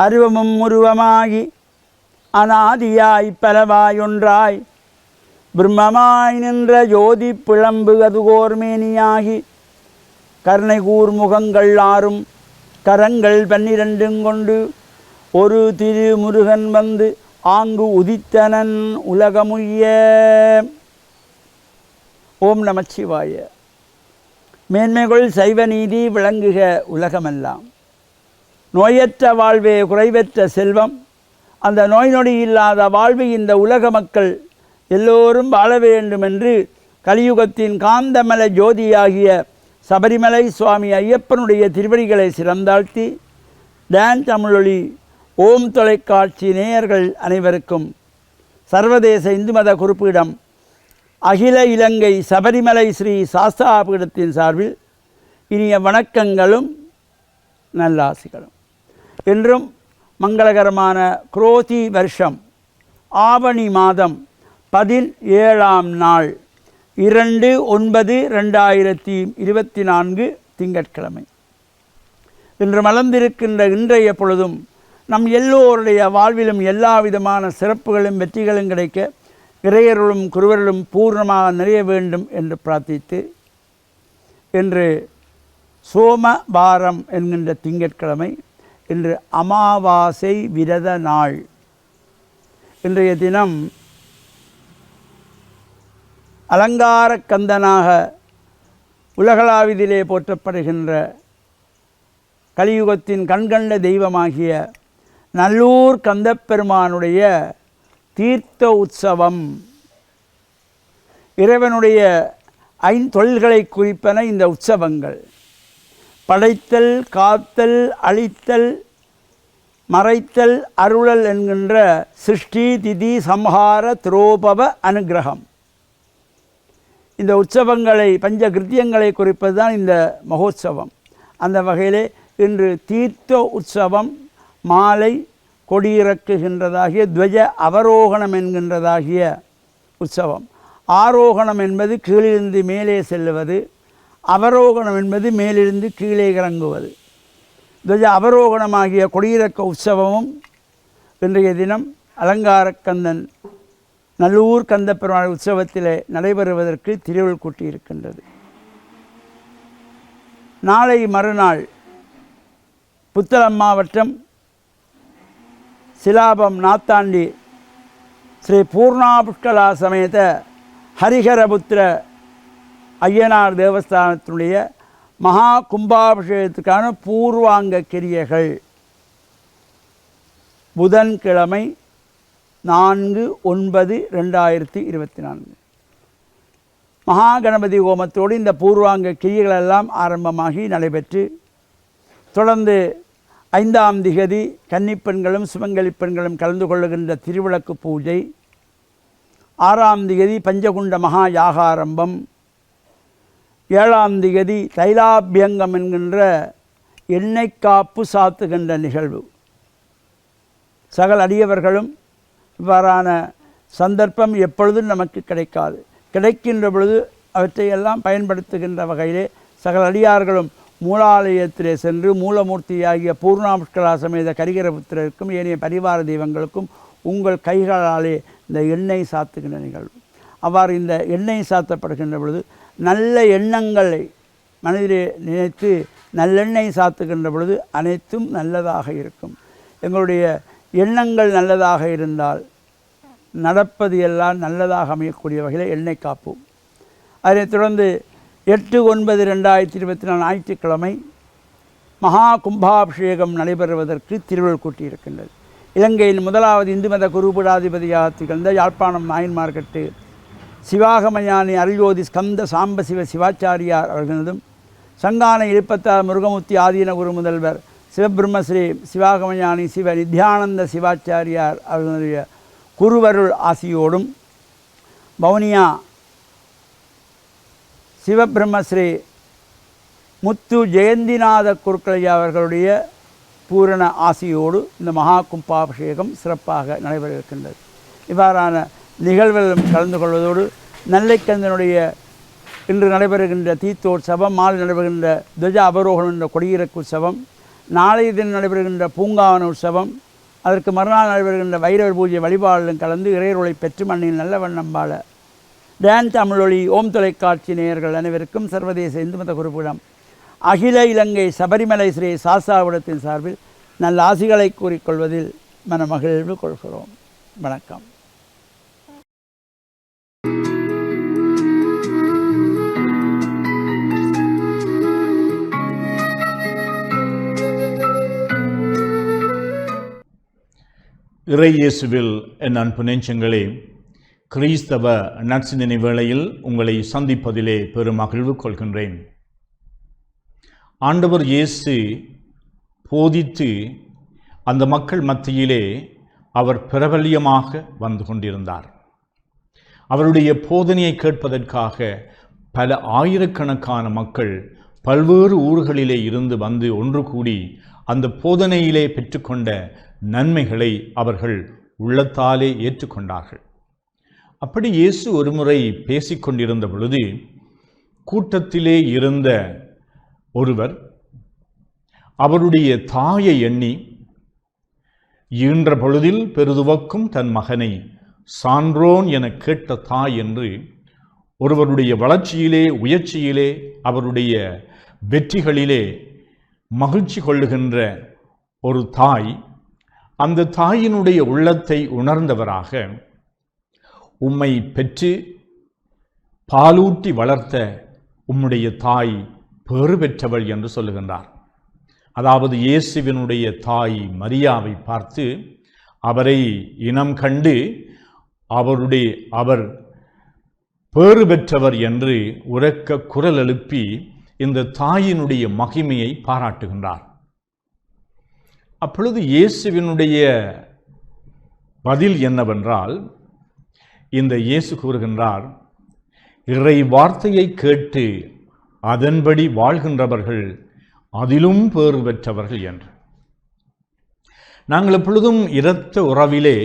அருவமும் உருவமாகி அநாதியாய் பலவாயொன்றாய் பிரம்மமாய் நின்ற ஜோதி பிளம்பு அதுகோர்மேனியாகி கருணை கூர் முகங்கள் ஆறும் கரங்கள் 12 கொண்டு ஒரு திருமுருகன் வந்து ஆங்கு உதித்தனன் உலகமுய்ய. ஓம் நமச்சிவாய. மேன்மைகள் சைவ நீதி விளங்குக உலகமெல்லாம். நோயற்ற வாழ்வே குறைவற்ற செல்வம். அந்த நோய் நொடி இல்லாத வாழ்வு இந்த உலக மக்கள் எல்லோரும் வாழ வேண்டும் என்று கலியுகத்தின் காந்தமல ஜோதியாகிய சபரிமலை சுவாமி ஐயப்பனுடைய திருவடிகளை சிறந்தாழ்த்தி டான் தமிழொலி ஓம் தொலைக்காட்சி நேயர்கள் அனைவருக்கும் சர்வதேச இந்து மத குறிப்பிடம் அகில இலங்கை சபரிமலை ஸ்ரீ சாஸ்தா பீடத்தின் சார்பில் இனிய வணக்கங்களும் நல்லாசிகளும். என்றும் மங்களகரமான குரோதி வருஷம் ஆவணி மாதம் 17ஆம் நாள் 2/9/2024 திங்கட்கிழமை. இன்று மலர்ந்திருக்கின்ற இன்றைய பொழுதும் நம் எல்லோருடைய வாழ்விலும் எல்லா விதமான சிறப்புகளும் வெற்றிகளும் கிடைக்க இறையர்களும் குருவர்களும் பூர்ணமாக நிறைய வேண்டும் என்று பிரார்த்தித்து, இன்று சோமவாரம் என்கின்ற திங்கட்கிழமை. இன்று அமாவாசை விரத நாள். இன்றைய தினம் அலங்கார கந்தனாக உலகளாவிதிலே போற்றப்படுகின்ற கலியுகத்தின் கண்கண்ட தெய்வமாகிய நல்லூர் கந்தப்பெருமானுடைய தீர்த்த உற்சவம். இறைவனுடைய ஐந்தொழில்களை குறிப்பன இந்த உற்சவங்கள். படைத்தல், காத்தல், அழித்தல், மறைத்தல், அருளல் என்கின்ற சிருஷ்டி, திதி, சம்ஹார, திரோபவ, அனுகிரகம். இந்த உற்சவங்களை பஞ்ச கிருத்தியங்களை குறிப்பது தான் இந்த மகோத்சவம். அந்த வகையிலே இன்று தீர்த்த உற்சவம் மாலை கொடியிறக்குகின்றதாகிய துவஜ அவரோகணம் என்கின்றதாகிய உற்சவம். ஆரோகணம் என்பது கீழிருந்து மேலே செல்லுவது, அவரோகணம் என்பது மேலிருந்து கீழே இறங்குவது. துவஜ அவரோகணமாகிய கொடியிறக்க உற்சவமும் இன்றைய தினம் அலங்காரக்கந்தன் நல்லூர் கந்தப்பெருமாள் உற்சவத்திலே நடைபெறுவதற்கு திருவுள் கூட்டியிருக்கின்றது. நாளை மறுநாள் புத்தளம் மாவட்டம் சிலாபம் நாத்தாண்டி ஸ்ரீ பூர்ணா புஷ்கலா சமேத ஹரிஹரபுத்திர ஐயனார் தேவஸ்தானத்தினுடைய மகா கும்பாபிஷேகத்துக்கான பூர்வாங்க கிரியைகள் புதன்கிழமை 4/9/2024 மகா கணபதி ஹோமத்தோடு இந்த பூர்வாங்க கிரியைகளெல்லாம் ஆரம்பமாகி நடைபெற்று தொடர்ந்து 5ஆம் திகதி கன்னிப்பெண்களும் சுமங்கலி பெண்களும் கலந்து கொள்ளுகின்ற திருவிளக்கு பூஜை, 6ஆம் திகதி பஞ்சகுண்ட மகா யாகாரம்பம், 7ஆம் திகதி தைலாபியங்கம் என்கின்ற எண்ணெய் காப்பு சாத்துகின்ற நிகழ்வு. சகல அடியவர்களும் இவ்வாறான சந்தர்ப்பம் எப்பொழுதும் நமக்கு கிடைக்காது. கிடைக்கின்ற பொழுது அவற்றையெல்லாம் பயன்படுத்துகின்ற வகையிலே சகல அடியார்களும் மூலாலயத்திலே சென்று மூலமூர்த்தியாகிய பூர்ணாபுஷ்கலா சமேத கரிகரபுத்திரருக்கும் ஏனைய பரிவார தெய்வங்களுக்கும் உங்கள் கைகளாலே இந்த எண்ணெய் சாத்துகின்ற நிகழ்வு. அவ்வாறு இந்த எண்ணெய் சாத்தப்படுகின்ற பொழுது நல்ல எண்ணங்களை மனதிலே நினைத்து நல்லெண்ணெய் சாத்துகின்ற பொழுது அனைத்தும் நல்லதாக இருக்கும். எங்களுடைய எண்ணங்கள் நல்லதாக இருந்தால் நடப்பது எல்லாம் நல்லதாக அமையக்கூடிய வகையில் எண்ணெய் காப்போம். அதனைத் தொடர்ந்து 8/9/2024 ஞாயிற்றுக்கிழமை மகா கும்பாபிஷேகம் நடைபெறுவதற்கு திருவுள் கூட்டியிருக்கின்றது. இலங்கையின் முதலாவது இந்து மத குருபீடாதிபதியாக திகழ்ந்த யாழ்ப்பாணம் நாயன்மார்கட்டு சிவாகமஞானி அருள்ஜோதி ஸ்கந்த சாம்பசிவ சிவாச்சாரியார் அவர்களதும் சங்கான 26 முருகமூர்த்தி ஆதீன குரு முதல்வர் சிவபிரம்மஸ்ரீ சிவாகமஞானி சிவ நித்யானந்த சிவாச்சாரியார் அவர்களுடைய குருவருள் ஆசியோடும் வவுனியா சிவபிரம்மஸ்ரீ முத்து ஜெயந்திநாத குருக்களையா அவர்களுடைய பூரண ஆசியோடு இந்த மகா கும்பாபிஷேகம் சிறப்பாக நடைபெற இருக்கின்றது. இவ்வாறான நிகழ்வுகளும் கலந்து கொள்வதோடு நல்லைக்கந்தனுடைய இன்று நடைபெறுகின்ற தீர்த்தோற்சவம், மாலை நடைபெறுகின்ற துவஜ அபரோகணம் என்ற கொடியிறக்கு உற்சவம், நாளைய தினம் நடைபெறுகின்ற பூங்காவன உற்சவம், அதற்கு மறுநாள் நடைபெறுகின்ற வைரவர் பூஜை வழிபாடுகளும் கலந்து இறையருளை பெற்று மண்ணில் நல்ல வண்ணம் வாழ டான் தமிழொலி ஓம் தொலைக்காட்சி நேயர்கள் அனைவருக்கும் சர்வதேச இந்து மத குறிப்பிடம் அகில இலங்கை சபரிமலை ஸ்ரீ சாஸ்தாவிடத்தின் சார்பில் நல்ல ஆசிகளை கூறிக்கொள்வதில் மனமகிழ்வு கொள்கிறோம். வணக்கம். இறை இயேசுவில் என் அன்பு நெஞ்சங்களே, கிறிஸ்தவ நற்சிந்தனை வேளையில் உங்களை சந்திப்பதிலே பெரும் மகிழ்வு கொள்கின்றேன். ஆண்டவர் இயேசு போதித்து அந்த மக்கள் மத்தியிலே அவர் பிரபல்யமாக வந்து கொண்டிருந்தார். அவருடைய போதனையை கேட்பதற்காக பல ஆயிரக்கணக்கான மக்கள் பல்வேறு ஊர்களிலே இருந்து வந்து ஒன்று கூடி அந்த போதனையிலே பெற்றுக்கொண்ட நன்மைகளை அவர்கள் உள்ளத்தாலே ஏற்றுக்கொண்டார்கள். அப்படி இயேசு ஒருமுறை பேசிக்கொண்டிருந்த பொழுது கூட்டத்திலே இருந்த ஒருவர் அவருடைய தாயை எண்ணி, ஈன்ற பொழுதில் பெருதுவக்கும் தன் மகனை சான்றோன் என கேட்ட தாய் என்று ஒருவருடைய வளர்ச்சியிலே, உயர்ச்சியிலே, அவருடைய வெற்றிகளிலே மகிழ்ச்சி கொள்ளுகின்ற ஒரு தாய், அந்த தாயினுடைய உள்ளத்தை உணர்ந்தவராக, உம்மை பெற்று பாலூட்டி வளர்த்த உம்முடைய தாய் பேறு பெற்றவள் என்று சொல்லுகின்றார். அதாவது இயேசுவினுடைய தாய் மரியாவை பார்த்து அவரை இனம் கண்டு அவர் பேறு பெற்றவர் என்று உரக்க குரல் எழுப்பி இந்த தாயினுடைய மகிமையை பாராட்டுகின்றார். அப்பொழுது இயேசுவினுடைய பதில் என்னவென்றால், இந்த இயேசு கூறுகின்றார், இறை வார்த்தையை கேட்டு அதன்படி வாழ்கின்றவர்கள் அதிலும் பேறு பெற்றவர்கள் என்று. நாங்கள் எப்பொழுதும் இரத்த உறவிலே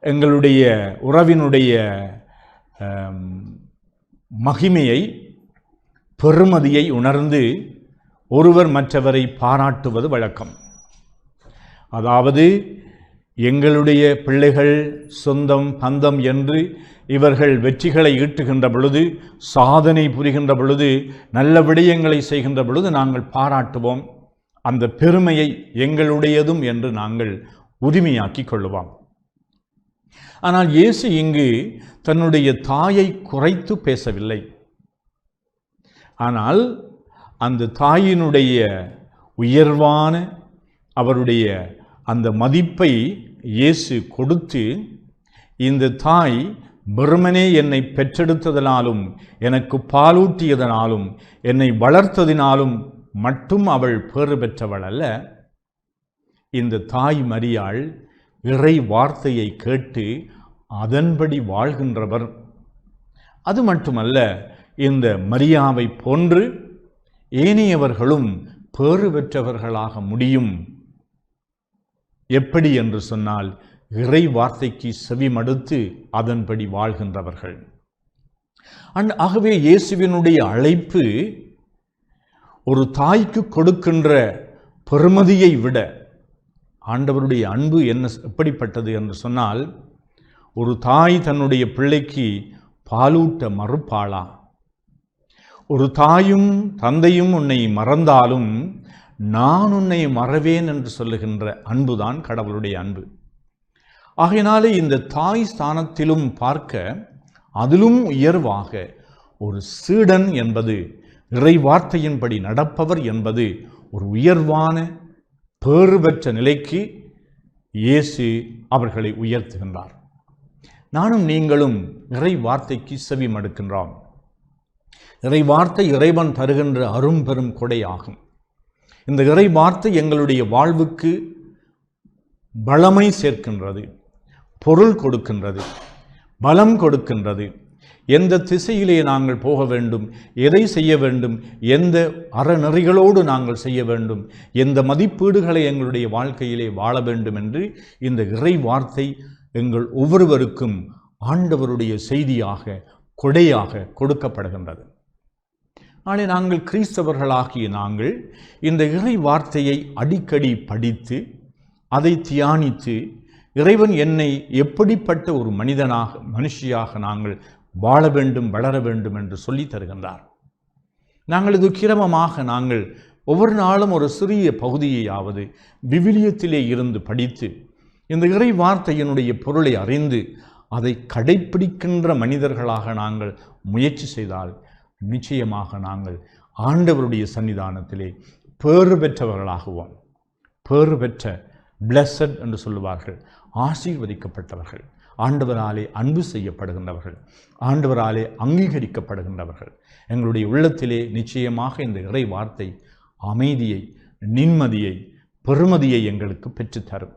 எங்களுடைய உறவினுடைய மகிமையை, பெருமதியை உணர்ந்து ஒருவர் மற்றவரை பாராட்டுவது வழக்கம். அதாவது எங்களுடைய பிள்ளைகள் சொந்தம் பந்தம் என்று இவர்கள் வெற்றிகளை ஈட்டுகின்ற பொழுது, சாதனை புரிகின்ற பொழுது, நல்ல விடயங்களை செய்கின்ற பொழுது நாங்கள் பாராட்டுவோம். அந்த பெருமையை எங்களுடையதும் என்று நாங்கள் உரிமையாக்கி கொள்ளுவோம். ஆனால் இயேசு இங்கு தன்னுடைய தாயை குறைத்து பேசவில்லை. ஆனால் அந்த தாயினுடைய உயர்வான அவருடைய அந்த மதிப்பை இயேசு கொடுத்து, இந்த தாய் வெறுமனே என்னை பெற்றெடுத்ததனாலும், எனக்கு பாலூட்டியதனாலும், என்னை வளர்த்ததினாலும் மட்டும் அவள் பேறு பெற்றவள் அல்ல. இந்த தாய் மரியாள் இறை வார்த்தையை கேட்டு அதன்படி வாழ்கின்றவர். அது மட்டுமல்ல, இந்த மரியாவை போன்று ஏனையவர்களும் பேறு பெற்றவர்களாக முடியும். எப்படி என்று சொன்னால், இறை வார்த்தைக்கு செவி மடுத்து அதன்படி வாழ்கின்றவர்கள். ஆகவே இயேசுவினுடைய அழைப்பு ஒரு தாய்க்கு கொடுக்கின்ற பெருமதியை விட, ஆண்டவருடைய அன்பு எப்படிப்பட்டது என்று சொன்னால், ஒரு தாய் தன்னுடைய பிள்ளைக்கு பாலூட்ட மறுப்பாளா? ஒரு தாயும் தந்தையும் உன்னை மறந்தாலும் நான் உன்னை மறவேன் என்று சொல்லுகின்ற அன்புதான் கடவுளுடைய அன்பு. ஆகையினாலே இந்த தாய் ஸ்தானத்திலும் பார்க்க, அதிலும் உயர்வாக ஒரு சீடன் என்பது, இறை வார்த்தையின்படி நடப்பவர் என்பது ஒரு உயர்வான பேறு பெற்ற நிலைக்கு இயேசு அவர்களை உயர்த்துகின்றார். நானும் நீங்களும் இறை வார்த்தைக்கு செவி மடுக்கின்றோம். இறை வார்த்தை இறைவன் தருகின்ற அரும்பெரும் கொடையாகும். இந்த இறை வார்த்தை எங்களுடைய வாழ்வுக்கு பலமை சேர்க்கின்றது, பொருள் கொடுக்கின்றது, பலம் கொடுக்கின்றது. எந்த திசையிலே நாங்கள் போக வேண்டும், எதை செய்ய வேண்டும், எந்த அறநெறிகளோடு நாங்கள் செய்ய வேண்டும், எந்த மதிப்பீடுகளை எங்களுடைய வாழ்க்கையிலே வாழ வேண்டும் என்று இந்த இறை வார்த்தை எங்கள் ஒவ்வொருவருக்கும் ஆண்டவருடைய செய்தியாக, கொடையாக கொடுக்கப்படுகின்றது. ஆனால் நாங்கள் கிறிஸ்தவர்களாகிய நாங்கள் இந்த இறை வார்த்தையை அடிக்கடி படித்து அதை தியானித்து இறைவன் என்னை எப்படிப்பட்ட ஒரு மனுஷியாக நாங்கள் வாழ வேண்டும், வளர வேண்டும் என்று சொல்லி தருகின்றார். நாங்கள் இது கிரமமாக நாங்கள் ஒவ்வொரு நாளும் ஒரு சிறிய பகுதியையாவது விவிலியத்திலே இருந்து படித்து இந்த இறை வார்த்தையினுடைய பொருளை அறிந்து அதை கடைப்பிடிக்கின்ற மனிதர்களாக நாங்கள் முயற்சி செய்தால் நிச்சயமாக நாங்கள் ஆண்டவருடைய சன்னிதானத்திலே பேறு பெற்றவர்களாகுவோம். பேறு பெற்ற பிளஸட் என்று சொல்லுவார்கள், ஆசீர்வதிக்கப்பட்டவர்கள், ஆண்டவராலே அன்பு செய்யப்படுகின்றவர்கள், ஆண்டவராலே அங்கீகரிக்கப்படுகின்றவர்கள். எங்களுடைய உள்ளத்திலே நிச்சயமாக இந்த இறை வார்த்தை அமைதியை, நிம்மதியை, பெருமதியை எங்களுக்கு பெற்றுத்தரும்.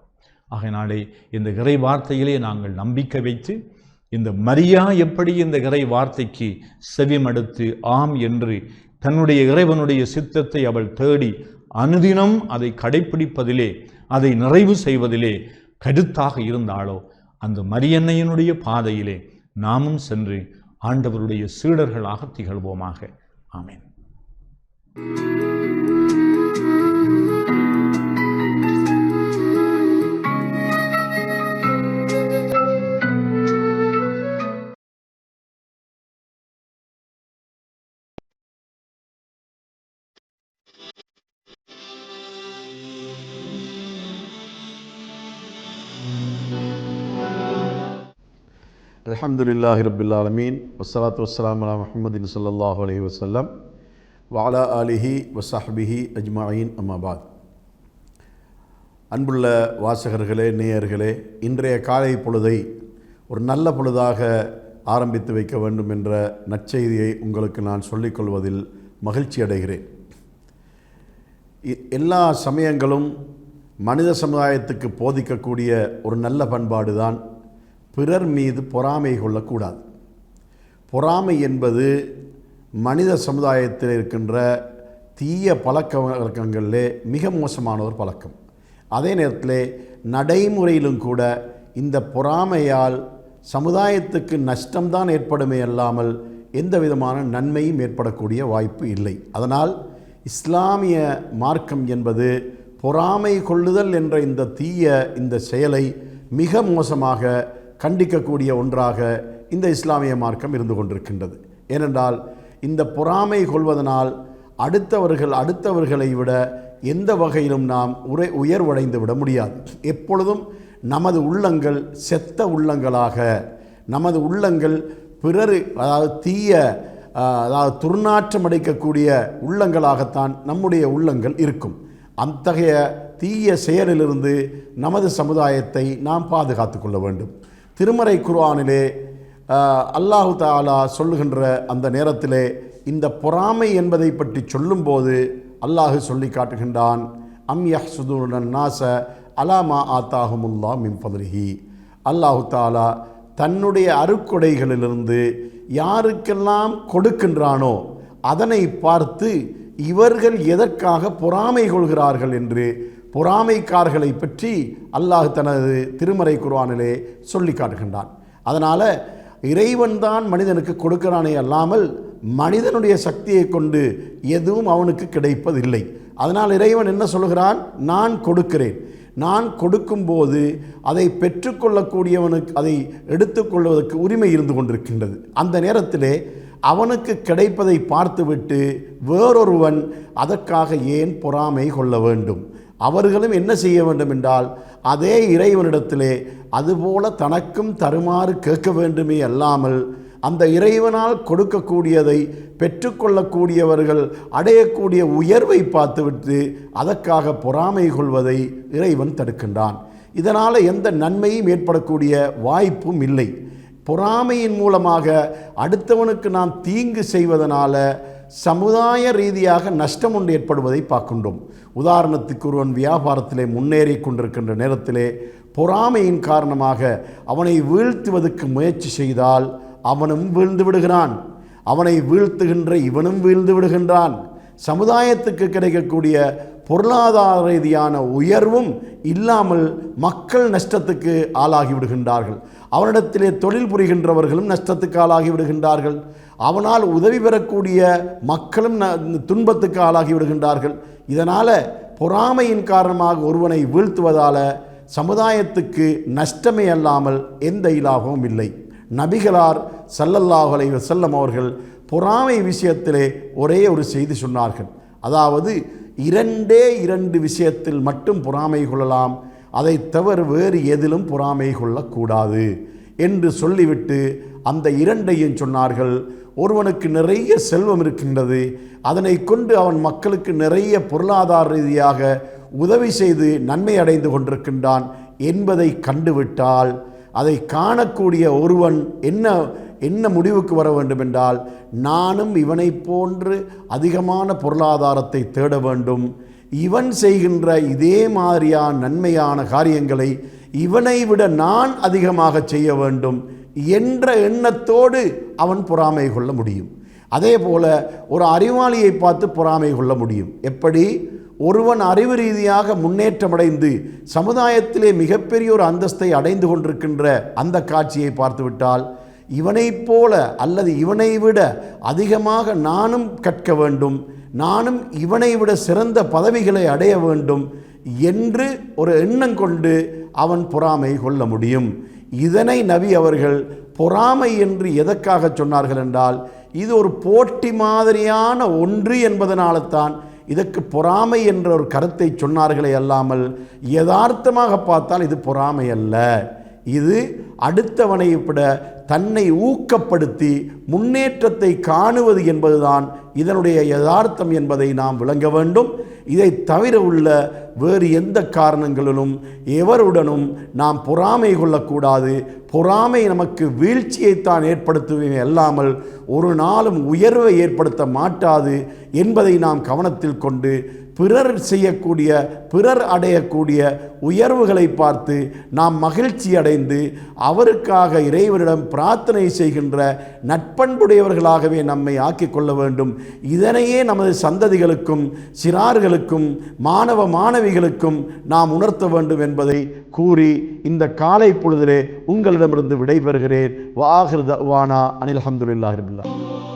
ஆகையினாலே இந்த இறை வார்த்தையிலே நாங்கள் நம்பிக்கை வைத்து இந்த மரியா எப்படி இந்த இறை வார்த்தைக்கு செவிமடுத்து ஆம் என்று தன்னுடைய இறைவனுடைய சித்தத்தை அவள் தேடி அனுதினம் அதை கடைப்பிடிப்பதிலே, அதை நிறைவு செய்வதிலே கருத்தாக இருந்தாலோ அந்த மரியன்னையினுடைய பாதையிலே நாமும் சென்று ஆண்டவருடைய சீடர்களாக திகழ்வோமாக. ஆமென். அல்ஹம்துலில்லாஹி ரப்பில் ஆலமீன் வஸ்ஸலாத்து வஸ்ஸலாமு அலா முஹம்மதின் ஸல்லல்லாஹு அலைஹி வஸல்லம் வ அலா ஆலிஹி வஸஹ்பிஹி அஜ்மஈன். அம்மா பாத். அன்புள்ள வாசகர்களே, நேயர்களே, இன்றைய காலை பொழுதை ஒரு நல்ல பொழுதாக ஆரம்பித்து வைக்க வேண்டும் என்ற நற்செய்தியை உங்களுக்கு நான் சொல்லிக்கொள்வதில் மகிழ்ச்சி அடைகிறேன். எல்லா சமயங்களும் மனித சமுதாயத்துக்கு போதிக்கக்கூடிய ஒரு நல்ல பண்பாடு தான் பிறர் மீது பொறாமை கொள்ளக்கூடாது. பொறாமை என்பது மனித சமுதாயத்தில் இருக்கின்ற தீய பழக்க வழக்கங்களிலே மிக மோசமான ஒரு பழக்கம். அதே நேரத்தில் நடைமுறையிலும் கூட இந்த பொறாமையால் சமுதாயத்துக்கு நஷ்டம்தான் ஏற்படுமே அல்லாமல் எந்த விதமான நன்மையும் ஏற்படக்கூடிய வாய்ப்பு இல்லை. அதனால் இஸ்லாமிய மார்க்கம் என்பது பொறாமை கொள்ளுதல் என்ற இந்த தீய இந்த செயலை மிக மோசமாக கண்டிக்கக்கூடிய ஒன்றாக இந்த இஸ்லாமிய மார்க்கம் இருந்து கொண்டிருக்கின்றது. ஏனென்றால் இந்த பொறாமை கொள்வதனால் அடுத்தவர்களை விட எந்த வகையிலும் நாம் உயர்வடைந்து விட முடியாது. எப்பொழுதும் நமது உள்ளங்கள் செத்த உள்ளங்களாக, நமது உள்ளங்கள் பிறர் அதாவது துர்நாற்றம் அடைக்கக்கூடிய உள்ளங்களாகத்தான் நம்முடைய உள்ளங்கள் இருக்கும். அத்தகைய தீய செயலிலிருந்து நமது சமுதாயத்தை நாம் பாதுகாத்து கொள்ள வேண்டும். திருமறை குர்ஆனிலே அல்லாஹு தஆலா சொல்லுகின்ற அந்த நேரத்திலே இந்த பொறாமை என்பதை பற்றி சொல்லும்போது அல்லாஹ் சொல்லி காட்டுகின்றான், அம் யஹ்சுதுன நாஸ அலா மா ஆத்தாஹுமுல்லாஹ் மின் ஃபத்லிஹி. அல்லாஹு தஆலா தன்னுடைய அருட்கொடைகளிலிருந்து யாருக்கெல்லாம் கொடுக்கின்றானோ அதனை பார்த்து இவர்கள் எதற்காக பொறாமை கொள்கிறார்கள் என்று பொறாமைக்காரர்களை பற்றி அல்லாஹ் தனது திருமறை குர்ஆனிலே சொல்லி காட்டுகின்றான். அதனால் இறைவன் தான் மனிதனுக்கு கொடுக்கிறானே அல்லாமல் மனிதனுடைய சக்தியை கொண்டு எதுவும் அவனுக்கு கிடைப்பதில்லை. அதனால் இறைவன் என்ன சொல்கிறான், நான் கொடுக்கிறேன். நான் கொடுக்கும்போது அதை பெற்றுக்கொள்ளக்கூடியவனுக்கு அதை எடுத்துக்கொள்வதற்கு உரிமை இருந்து கொண்டிருக்கின்றது. அந்த நேரத்திலே அவனுக்கு கிடைப்பதை பார்த்துவிட்டு வேறொருவன் அதற்காக ஏன் பொறாமை கொள்ள வேண்டும்? அவர்களும் என்ன செய்ய வேண்டும் என்றால் அதே இறைவனிடத்திலே அதுபோல தனக்கும் தருமாறு கேட்க வேண்டுமே அல்லாமல் அந்த இறைவனால் கொடுக்கக்கூடியதை பெற்றுக்கொள்ளக்கூடியவர்கள் அடையக்கூடிய உயர்வை பார்த்துவிட்டு அதற்காக பொறாமை கொள்வதை இறைவன் தடுக்கின்றான். இதனால் எந்த நன்மையும் ஏற்படக்கூடிய வாய்ப்பும் இல்லை. பொறாமையின் மூலமாக அடுத்தவனுக்கு நாம் தீங்கு செய்வதனால சமுதாய ரீதியாக நஷ்டம் ஒன்று ஏற்படுவதை பார்க்கின்றோம். உதாரணத்துக்கு ஒருவன் வியாபாரத்திலே முன்னேறி கொண்டிருக்கின்ற நேரத்திலே பொறாமையின் காரணமாக அவனை வீழ்த்துவதற்கு முயற்சி செய்தால் அவனும் வீழ்ந்து விடுகிறான், அவனை வீழ்த்துகின்ற இவனும் வீழ்ந்து விடுகின்றான். சமுதாயத்துக்கு கிடைக்கக்கூடிய பொருளாதார ரீதியான உயர்வும் இல்லாமல் மக்கள் நஷ்டத்துக்கு ஆளாகி விடுகின்றார்கள். அவனிடத்திலே தொழில் புரிகின்றவர்களும் நஷ்டத்துக்கு ஆளாகி விடுகின்றார்கள். அவனால் உதவி பெறக்கூடிய மக்களும் துன்பத்துக்கு ஆளாகி விடுகின்றார்கள். இதனால் பொறாமையின் காரணமாக ஒருவனை வீழ்த்துவதால் சமுதாயத்துக்கு நஷ்டமே அல்லாமல் எந்த இலாபமும் இல்லை. நபிகளார் ஸல்லல்லாஹு அலைஹி வஸல்லம் அவர்கள் பொறாமை விஷயத்திலே ஒரே ஒரு செய்தி சொன்னார்கள். அதாவது 2 விஷயத்தில் மட்டும் பொறாமை கொள்ளலாம், அதை தவிர வேறு எதிலும் பொறாமை கொள்ளக்கூடாது என்று சொல்லிவிட்டு அந்த 2ஐயும் சொன்னார்கள். ஒருவனுக்கு நிறைய செல்வம் இருக்கின்றது, அதனை கொண்டு அவன் மக்களுக்கு நிறைய பொருளாதார ரீதியாக உதவி செய்து நன்மை அடைந்து கொண்டிருக்கின்றான் என்பதை கண்டுவிட்டால் அதை காணக்கூடிய ஒருவன் என்ன முடிவுக்கு வர வேண்டும் என்றால், நானும் இவனை போன்று அதிகமான பொருளாதாரத்தை தேட வேண்டும், இவன் செய்கின்ற இதே மாதிரியான நன்மையான காரியங்களை இவனை விட நான் அதிகமாக செய்ய வேண்டும் என்ற எண்ணத்தோடு அவன் பொறாமை கொள்ள முடியும். அதே போல ஒரு அறிவாளியை பார்த்து பொறாமை கொள்ள முடியும். எப்படி? ஒருவன் அறிவு ரீதியாக முன்னேற்றமடைந்து சமுதாயத்திலே மிகப்பெரிய ஒரு அந்தஸ்தை அடைந்து கொண்டிருக்கின்ற அந்த காட்சியை பார்த்துவிட்டால், இவனைப் போல அல்லது இவனை விட அதிகமாக நானும் கற்க வேண்டும், நானும் இவனை விட சிறந்த பதவிகளை அடைய வேண்டும் என்று ஒரு எண்ணம் கொண்டு அவன் பொறாமை கொள்ள முடியும். இதனை நபி அவர்கள் பொறாமை என்று எதற்காக சொன்னார்கள் என்றால், இது ஒரு போட்டி மாதிரியான ஒன்று என்பதனால்தான் இதற்கு பொறாமை என்ற ஒரு கருத்தை சொன்னார்களே அல்லாமல், யதார்த்தமாக பார்த்தால் இது பொறாமை அல்ல. இது அடுத்தவனை விட தன்னை ஊக்கப்படுத்தி முன்னேற்றத்தை காணுவது என்பதுதான் இதனுடைய யதார்த்தம் என்பதை நாம் விளங்க வேண்டும். இதை தவிர உள்ள வேறு எந்த காரணங்களிலும் எவருடனும் நாம் பொறாமை கொள்ளக்கூடாது. பொறாமை நமக்கு வீழ்ச்சியைத்தான் ஏற்படுத்துவே அல்லாமல் ஒரு நாளும் உயர்வை ஏற்படுத்த மாட்டாது என்பதை நாம் கவனத்தில் கொண்டு பிறர் செய்யக்கூடிய, பிறர் அடையக்கூடிய உயர்வுகளை பார்த்து நாம் மகிழ்ச்சி அடைந்து அவருக்காக இறைவனிடம் பிரார்த்தனை செய்கின்ற நட்பண்புடையவர்களாகவே நம்மை ஆக்கிக் கொள்ள வேண்டும். இதனையே நமது சந்ததிகளுக்கும் சிறார்களுக்கும் மாணவ மாணவிகளுக்கும் நாம் உணர்த்த வேண்டும் என்பதை கூறி இந்த காலை பொழுதிலே உங்களிடமிருந்து விடைபெறுகிறேன். வாஹிர் தஅவானா அனில் ஹம்துலில்லாஹி ரப்பில் ஆலமீன்.